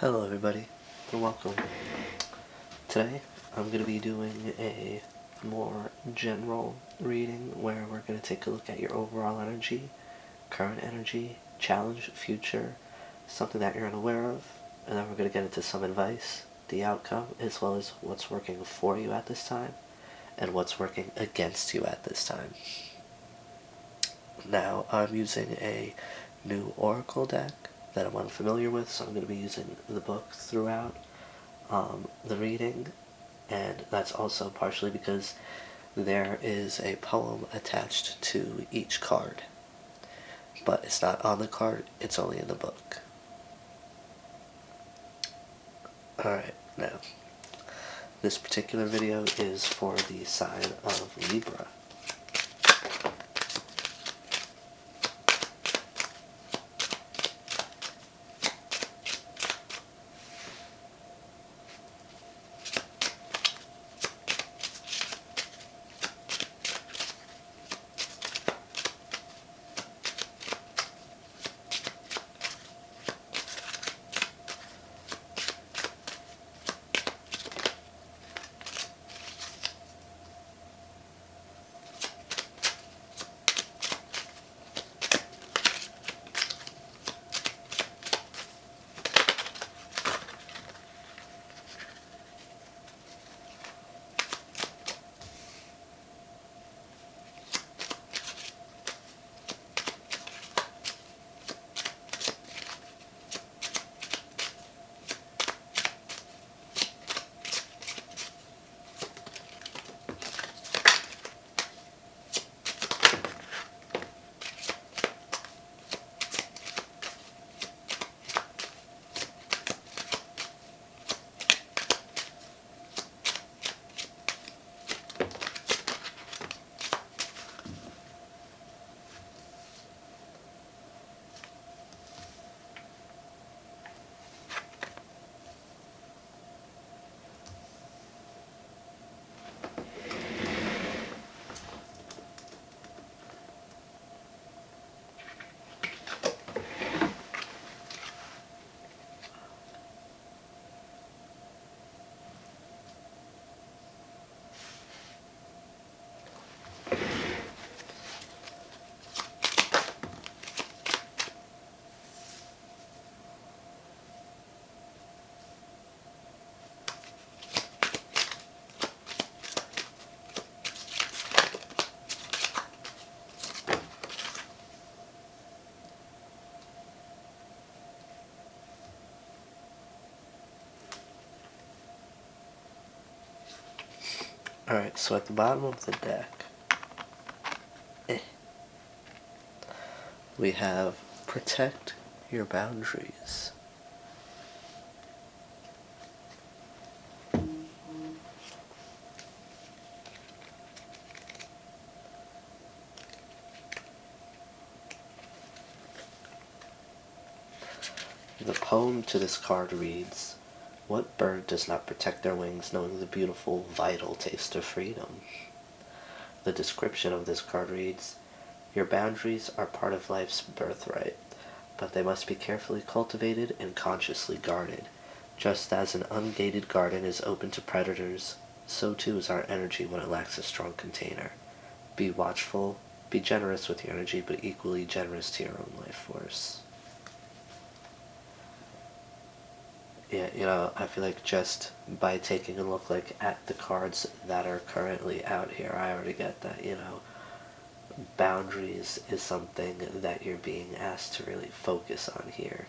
Hello everybody, and welcome. Today, I'm going to be doing a more general reading where we're going to take a look at your overall energy, current energy, challenge, future, something that you're unaware of, and then we're going to get into some advice, the outcome, as well as what's working for you at this time, and what's working against you at this time. Now, I'm using a new oracle deck that I'm unfamiliar with, so I'm going to be using the book throughout the reading, and that's also partially because there is a poem attached to each card, but it's not on the card, it's only in the book. Alright, now, this particular video is for the sign of Libra. Alright, so at the bottom of the deck, we have protect your boundaries. The poem to this card reads, "What bird does not protect their wings knowing the beautiful, vital taste of freedom?" The description of this card reads, "Your boundaries are part of life's birthright, but they must be carefully cultivated and consciously guarded. Just as an ungated garden is open to predators, so too is our energy when it lacks a strong container. Be watchful, be generous with your energy, but equally generous to your own life force." Yeah, I feel like just by taking a look at the cards that are currently out here, I already get that, boundaries is something that you're being asked to really focus on here.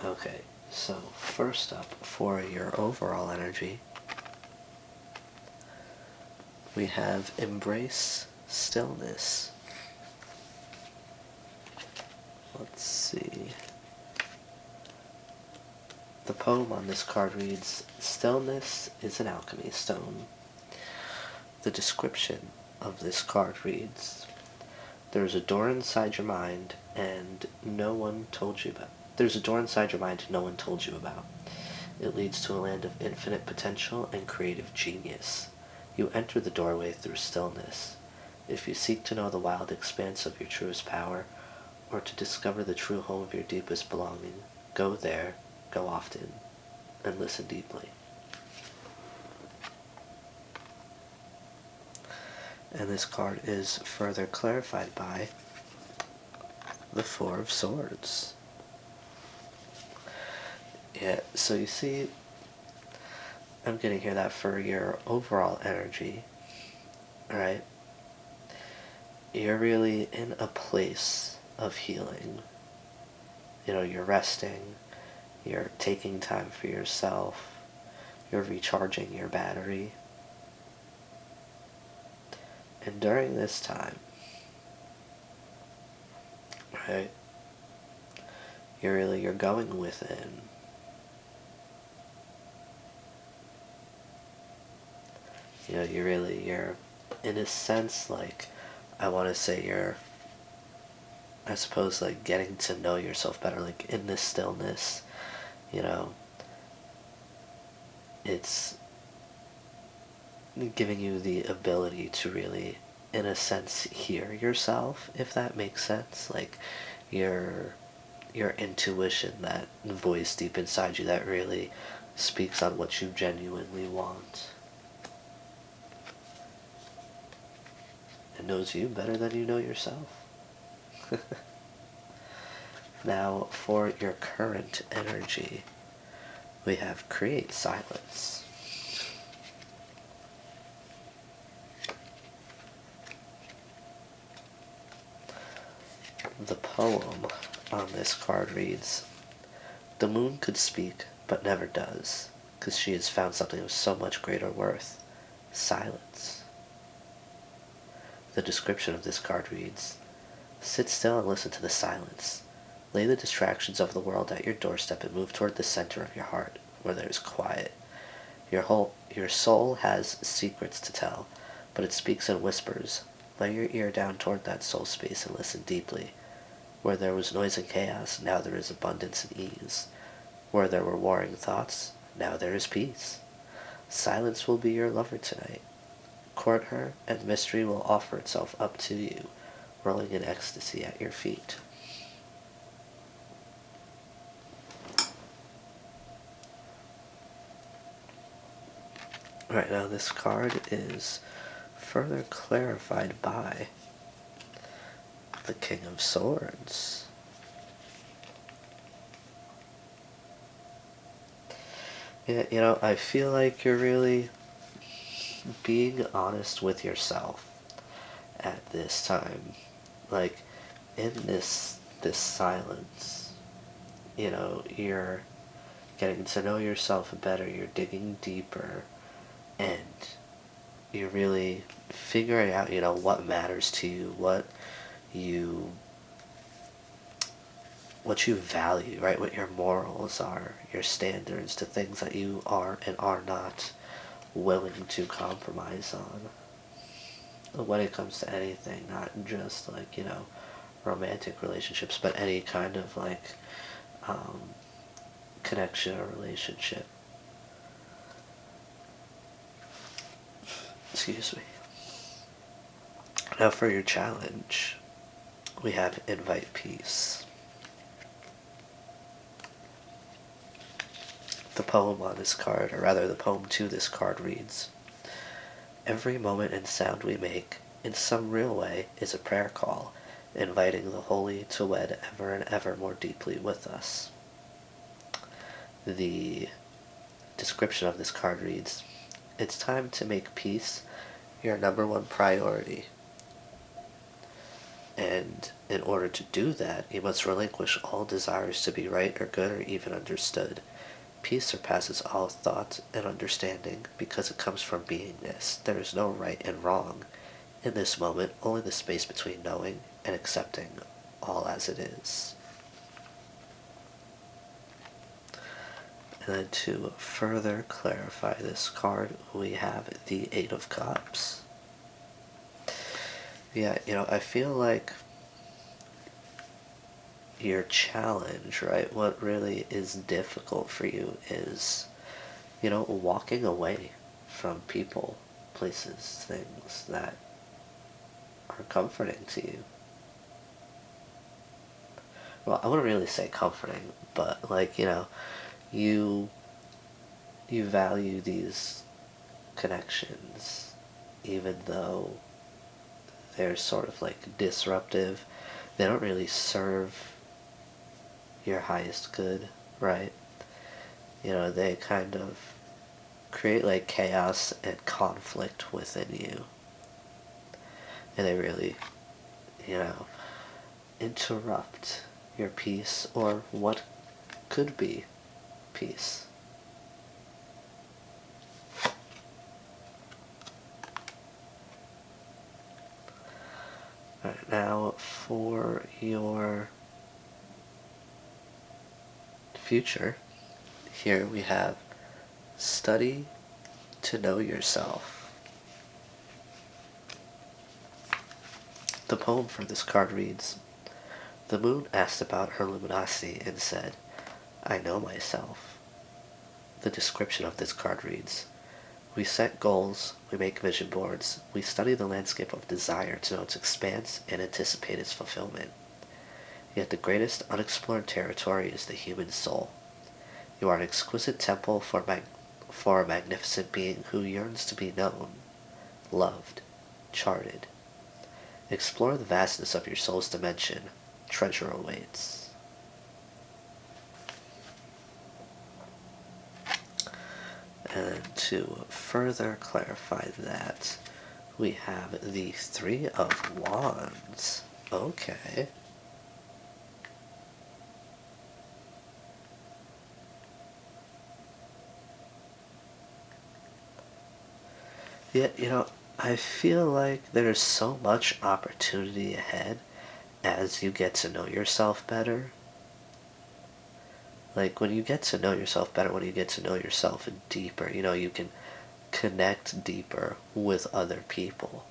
Okay, so first up, for your overall energy, we have embrace stillness. Let's see. The poem on this card reads, "Stillness is an alchemy stone." The description of this card reads, there is a door inside your mind and no one told you about. There's a door inside your mind no one told you about. It leads to a land of infinite potential and creative genius. You enter the doorway through stillness. If you seek to know the wild expanse of your truest power, or to discover the true home of your deepest belonging, go there, go often, and listen deeply. And this card is further clarified by the Four of Swords. Yeah, so you see, I'm getting here that for your overall energy, right, you're really in a place of healing. You know, you're resting, you're taking time for yourself, you're recharging your battery. And during this time, right, you're going within. You know, you're in a sense, like, I want to say you're, I suppose, like, getting to know yourself better, like, in this stillness, you know, it's giving you the ability to really, in a sense, hear yourself, if that makes sense, like, your intuition, that voice deep inside you that really speaks on what you genuinely want. It knows you better than you know yourself. Now, for your current energy, we have create silence. The poem on this card reads, the moon could speak, but never does, 'cause she has found something of so much greater worth, silence. The description of this card reads, sit still and listen to the silence. Lay the distractions of the world at your doorstep and move toward the center of your heart, where there is quiet. Your soul has secrets to tell, but it speaks in whispers. Lay your ear down toward that soul space and listen deeply. Where there was noise and chaos, now there is abundance and ease. Where there were warring thoughts, now there is peace. Silence will be your lover tonight. Court her, and mystery will offer itself up to you, rolling in ecstasy at your feet. Right now, this card is further clarified by the King of Swords. Yeah, you know, I feel like you're really being honest with yourself at this time. Like, in this silence, you know, you're getting to know yourself better, you're digging deeper, and you're really figuring out, you know, what matters to you, you what you value, right? What your morals are, your standards, the things that you are and are not willing to compromise on when it comes to anything, not just like, you know, romantic relationships, but any kind of like connection or relationship. Excuse me. Now for your challenge, we have invite peace. The poem on this card, or rather the poem to this card reads, every moment and sound we make, in some real way, is a prayer call, inviting the holy to wed ever and ever more deeply with us. The description of this card reads, it's time to make peace your number one priority. And in order to do that, you must relinquish all desires to be right or good or even understood. Peace surpasses all thought and understanding because it comes from beingness. There is no right and wrong. In this moment, only the space between knowing and accepting all as it is. And then to further clarify this card, we have the Eight of Cups. Yeah, I feel like your challenge, right? What really is difficult for you is, walking away from people, places, things that are comforting to you. Well, I wouldn't really say comforting, but like, you you value these connections even though they're sort of like disruptive. They don't really serve your highest good, right? They kind of create like chaos and conflict within you. And they really, you know, interrupt your peace or what could be peace. All right, now for your future, here we have study to know yourself. The poem for this card reads, "The moon asked about her luminosity and said, 'I know myself.' The description of this card reads, "We set goals, we make vision boards, we study the landscape of desire to know its expanse and anticipate its fulfillment. Yet the greatest unexplored territory is the human soul. You are an exquisite temple for a magnificent being who yearns to be known, loved, charted. Explore the vastness of your soul's dimension. Treasure awaits." And to further clarify that, we have the Three of Wands. Okay. Yeah, I feel like there's so much opportunity ahead as you get to know yourself better. Like, when you get to know yourself better, when you get to know yourself deeper, you can connect deeper with other people.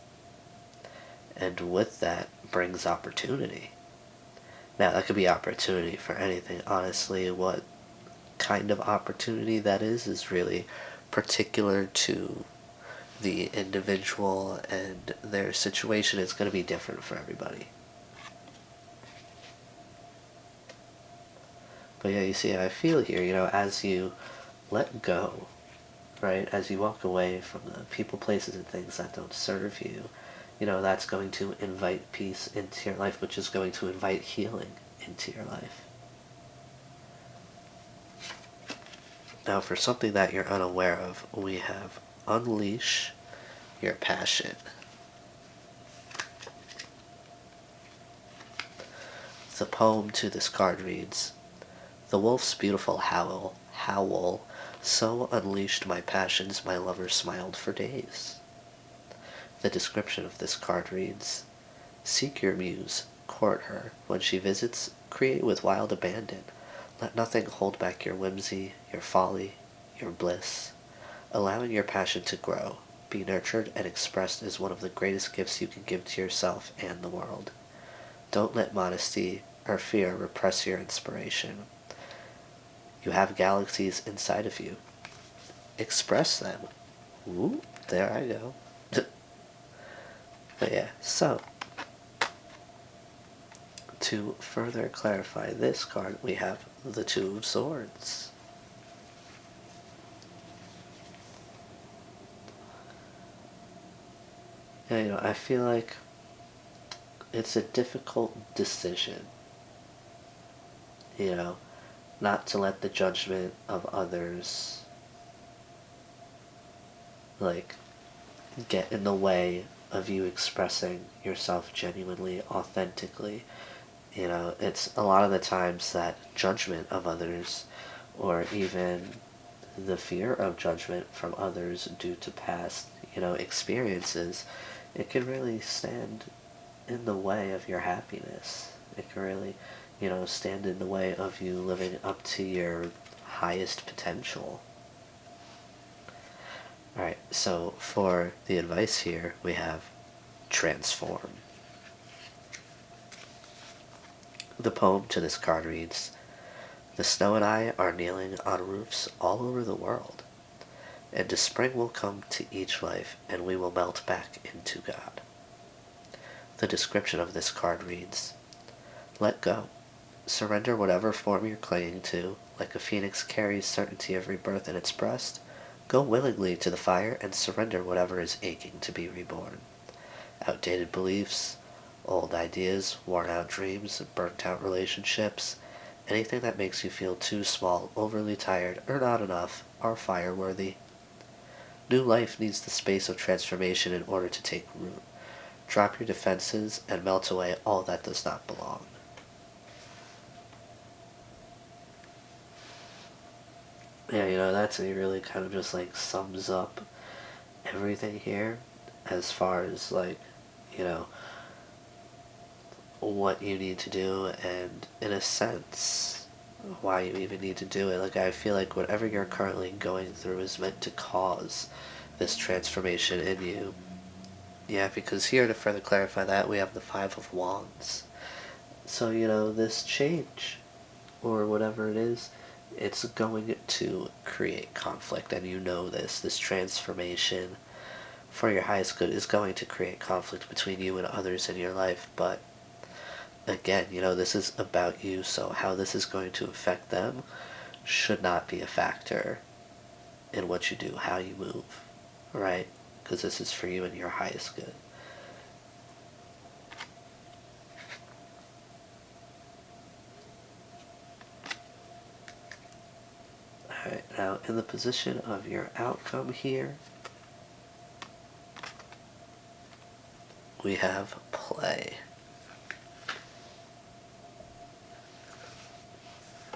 And with that brings opportunity. Now, that could be opportunity for anything. Honestly, what kind of opportunity that is really particular to the individual and their situation. Is going to be different for everybody. But yeah, you see, I feel here, as you let go, right, as you walk away from the people, places, and things that don't serve you, that's going to invite peace into your life, which is going to invite healing into your life. Now, for something that you're unaware of, we have unleash your passion. The poem to this card reads, "The wolf's beautiful howl, so unleashed my passions my lover smiled for days." The description of this card reads, "Seek your muse, court her. When she visits, create with wild abandon. Let nothing hold back your whimsy, your folly, your bliss. Allowing your passion to grow, be nurtured and expressed is one of the greatest gifts you can give to yourself and the world. Don't let modesty or fear repress your inspiration. You have galaxies inside of you. Express them." Ooh, there I go. But yeah, so to further clarify this card, we have the Two of Swords. Yeah, I feel like it's a difficult decision, you know, not to let the judgment of others, like, get in the way of you expressing yourself genuinely, authentically. It's a lot of the times that judgment of others, or even the fear of judgment from others due to past, experiences, it can really stand in the way of your happiness. It can really, stand in the way of you living up to your highest potential. Alright, so for the advice here, we have transform. The poem to this card reads, "The snow and I are kneeling on roofs all over the world, and a spring will come to each life, and we will melt back into God." The description of this card reads, "Let go. Surrender whatever form you're clinging to. Like a phoenix carries certainty of rebirth in its breast, go willingly to the fire and surrender whatever is aching to be reborn. Outdated beliefs, old ideas, worn-out dreams, burnt-out relationships, anything that makes you feel too small, overly tired, or not enough, are fire-worthy. New life needs the space of transformation in order to take root. Drop your defenses and melt away all that does not belong." Yeah, that's it really kind of just like sums up everything here as far as like, you know, what you need to do and in a sense why you even need to do it. Like I feel like whatever you're currently going through is meant to cause this transformation in you. Yeah, because here to further clarify that we have the Five of Wands. So, this change or whatever it is, it's going to create conflict, and this transformation for your highest good is going to create conflict between you and others in your life. But again, this is about you, so how this is going to affect them should not be a factor in what you do, how you move, right? Because this is for you and your highest good. Alright, now in the position of your outcome here, we have play.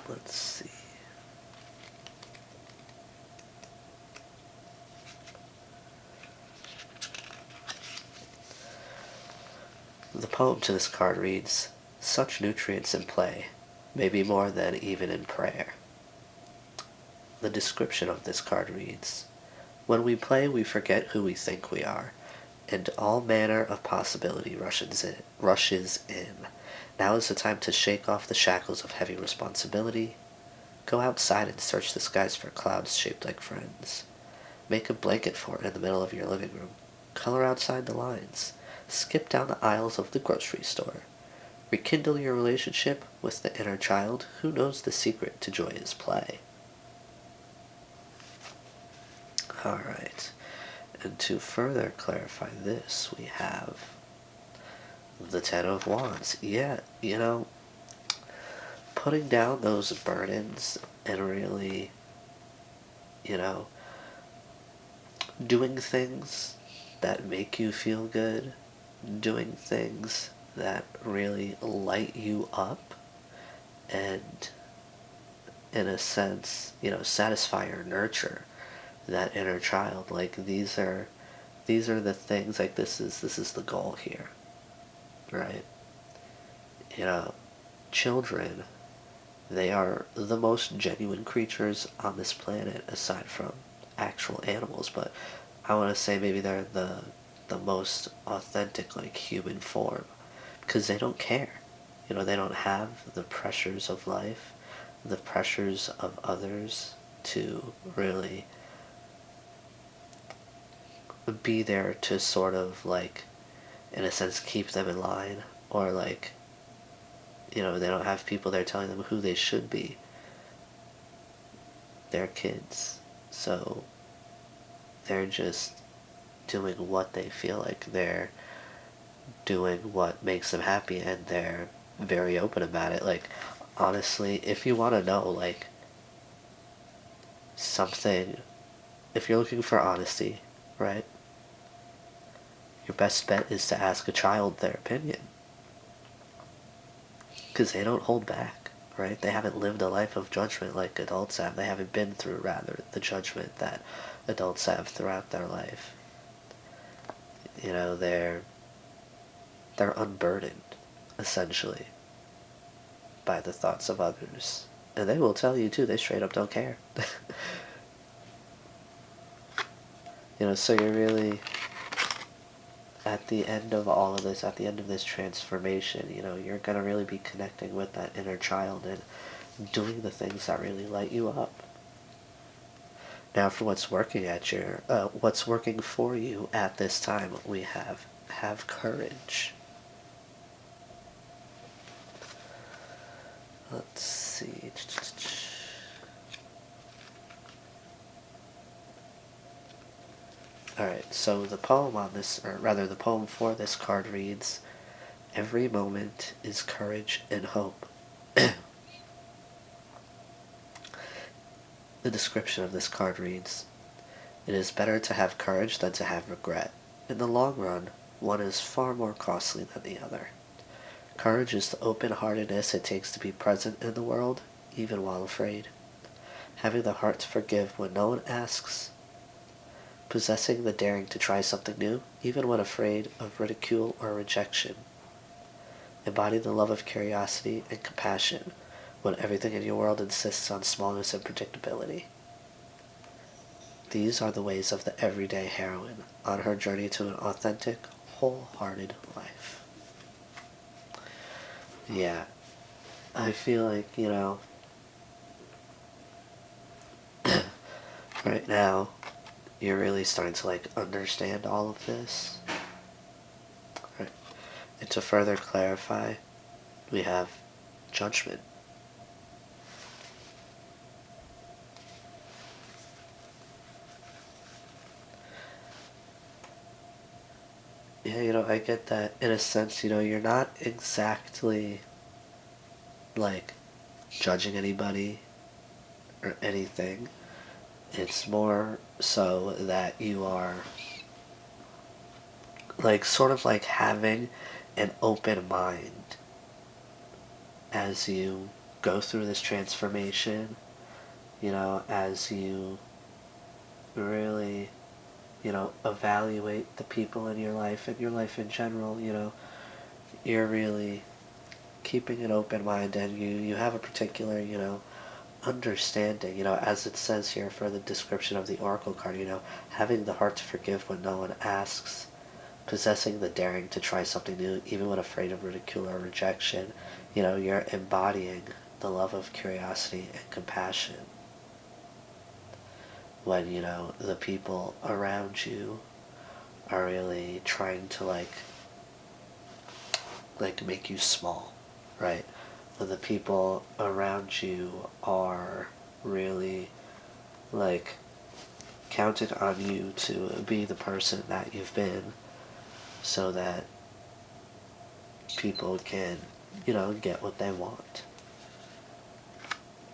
Let's see. The poem to this card reads, "Such nutrients in play, maybe more than even in prayer." The description of this card reads, "When we play, we forget who we think we are, and all manner of possibility rushes in. Now is the time to shake off the shackles of heavy responsibility. Go outside and search the skies for clouds shaped like friends. Make a blanket fort in the middle of your living room. Color outside the lines. Skip down the aisles of the grocery store. Rekindle your relationship with the inner child who knows the secret to joyous play." Alright, and to further clarify this, we have the Ten of Wands. Yeah, putting down those burdens and really, you know, doing things that make you feel good, doing things that really light you up, and in a sense, satisfy or nurture that inner child. Like these are the things, like this is the goal here, right? Children, they are the most genuine creatures on this planet aside from actual animals, but I want to say maybe they're the most authentic, like, human form, because they don't care. They don't have the pressures of life, the pressures of others to really be there to sort of, like, in a sense, keep them in line, or like, they don't have people there telling them who they should be. They're kids, so they're just doing what they feel like. They're doing what makes them happy, and they're very open about it. Like, honestly, if you want to know, like, something, if you're looking for honesty, right, your best bet is to ask a child their opinion, because they don't hold back, right? They haven't lived a life of judgment like adults have. They haven't been through, rather, the judgment that adults have throughout their life. They're unburdened, essentially, by the thoughts of others. And they will tell you, too, they straight up don't care. So you're really, at the end of all of this, at the end of this transformation, you're going to really be connecting with that inner child and doing the things that really light you up. Now, for what's working for you at this time, we have courage. Let's see. Alright, so the poem on this, or rather the poem for this card reads, "Every moment is courage and hope." The description of this card reads, "It is better to have courage than to have regret. In the long run, one is far more costly than the other. Courage is the open-heartedness it takes to be present in the world, even while afraid. Having the heart to forgive when no one asks. Possessing the daring to try something new, even when afraid of ridicule or rejection. Embody the love of curiosity and compassion when everything in your world insists on smallness and predictability. These are the ways of the everyday heroine on her journey to an authentic, wholehearted life." Yeah, I feel like, right now, you're really starting to, understand all of this. Right. And to further clarify, we have Judgment. Yeah, I get that in a sense, you're not exactly, judging anybody or anything. It's more so that you are, sort of having an open mind as you go through this transformation, as you really, evaluate the people in your life and your life in general, you're really keeping an open mind, and you have a particular, understanding, as it says here for the description of the oracle card, having the heart to forgive when no one asks, possessing the daring to try something new, even when afraid of ridicule or rejection. You're embodying the love of curiosity and compassion when, the people around you are really trying to, make you small, right? When the people around you are really, counted on you to be the person that you've been, so that people can, get what they want.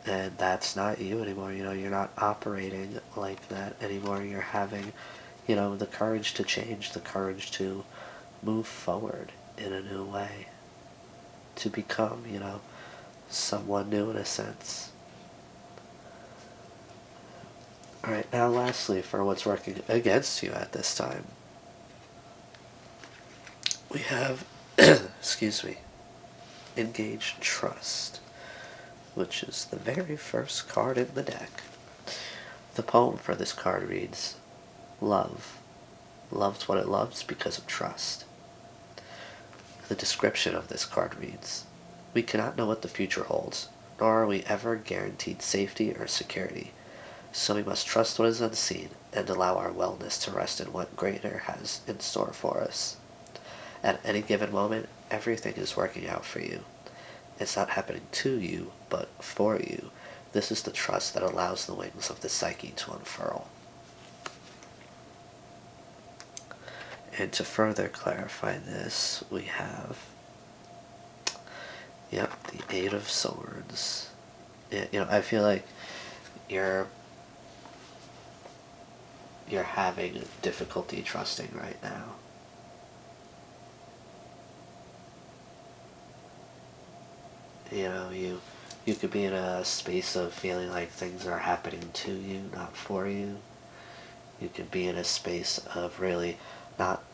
And that's not you anymore, you're not operating like that anymore. You're having, the courage to change, the courage to move forward in a new way, to become, someone new in a sense. Alright, now lastly, for what's working against you at this time, we have, excuse me, Engage Trust, which is the very first card in the deck. The poem for this card reads, "Love loves what it loves because of trust." The description of this card reads, "We cannot know what the future holds, nor are we ever guaranteed safety or security, so we must trust what is unseen and allow our wellness to rest in what greater has in store for us. At any given moment, everything is working out for you. It's not happening to you, but for you. This is the trust that allows the wings of the psyche to unfurl." And to further clarify this, we have, yep, the Eight of Swords. I feel like you're having difficulty trusting right now. You could be in a space of feeling like things are happening to you, not for you. You could be in a space of really not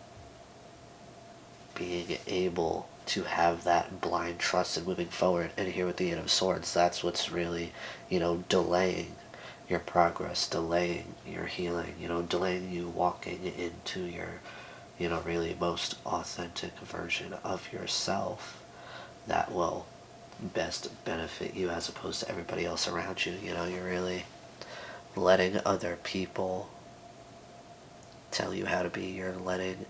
being able to have that blind trust and moving forward. And here with the Eight of Swords, that's what's really, delaying your progress, delaying your healing, delaying you walking into your really most authentic version of yourself that will best benefit you as opposed to everybody else around you. You're really letting other people tell you how to be. You're letting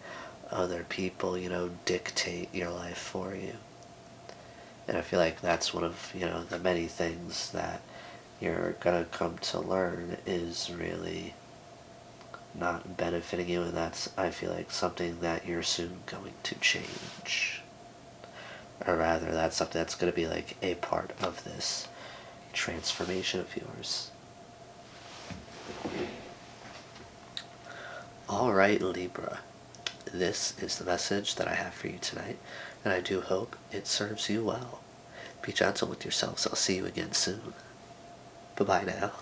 other people, dictate your life for you. And I feel like that's one of, the many things that you're going to come to learn is really not benefiting you, and that's, I feel like, something that you're soon going to change. Or rather, that's something that's going to be like a part of this transformation of yours. Alright, Libra. This is the message that I have for you tonight, and I do hope it serves you well. Be gentle with yourselves. I'll see you again soon. Bye-bye now.